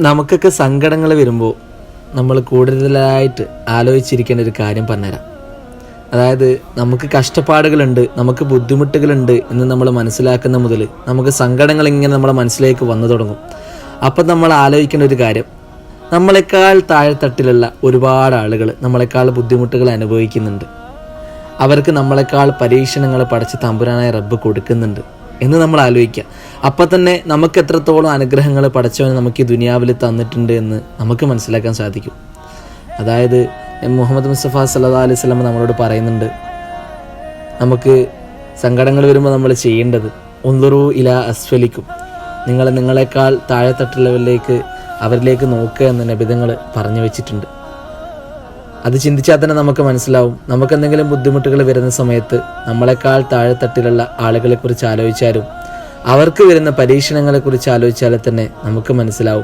നമുക്കൊക്കെ സങ്കടങ്ങൾ വരുമ്പോൾ നമ്മൾ കൂടുതലായിട്ട് ആലോചിച്ചിരിക്കേണ്ട ഒരു കാര്യം പറഞ്ഞുതരാം. അതായത് നമുക്ക് കഷ്ടപ്പാടുകളുണ്ട്, നമുക്ക് ബുദ്ധിമുട്ടുകളുണ്ട് എന്ന് നമ്മൾ മനസ്സിലാക്കുന്ന മുതൽ നമുക്ക് സങ്കടങ്ങൾ ഇങ്ങനെ നമ്മുടെ മനസ്സിലേക്ക് വന്നു തുടങ്ങും. അപ്പം നമ്മൾ ആലോചിക്കേണ്ട ഒരു കാര്യം, നമ്മളെക്കാൾ താഴെത്തട്ടിലുള്ള ഒരുപാട് ആളുകൾ നമ്മളെക്കാൾ ബുദ്ധിമുട്ടുകൾ അനുഭവിക്കുന്നുണ്ട്. അവർക്ക് നമ്മളെക്കാൾ പരീക്ഷണങ്ങൾ പടച്ച് തമ്പുരാനായ റബ്ബ് കൊടുക്കുന്നുണ്ട് എന്ന് നമ്മൾ ആലോചിക്കുക. അപ്പം തന്നെ നമുക്ക് എത്രത്തോളം അനുഗ്രഹങ്ങൾ പടച്ചവന് നമുക്ക് ഈ ദുനിയാവിൽ തന്നിട്ടുണ്ട് എന്ന് നമുക്ക് മനസ്സിലാക്കാൻ സാധിക്കും. അതായത് മുഹമ്മദ് മുസ്തഫ സല്ലല്ലാഹു അലൈഹി വസല്ലം നമ്മളോട് പറയുന്നുണ്ട്, നമുക്ക് സങ്കടങ്ങൾ വരുമ്പോൾ നമ്മൾ ചെയ്യേണ്ടത് ഉൻദുറു ഇലാ അസ്ഫലിക്കും, നിങ്ങളെക്കാൾ താഴെത്തട്ടുള്ളവരിലേക്ക് അവരിലേക്ക് നോക്കുക എന്ന് നബിതങ്ങൾ പറഞ്ഞു വെച്ചിട്ടുണ്ട്. അത് ചിന്തിച്ചാൽ തന്നെ നമുക്ക് മനസ്സിലാവും, നമുക്ക് എന്തെങ്കിലും ബുദ്ധിമുട്ടുകൾ വരുന്ന സമയത്ത് നമ്മളെക്കാൾ താഴെത്തട്ടിലുള്ള ആളുകളെക്കുറിച്ച് ആലോചിച്ചാലും അവർക്ക് വരുന്ന പരീക്ഷണങ്ങളെക്കുറിച്ച് ആലോചിച്ചാൽ തന്നെ നമുക്ക് മനസ്സിലാവും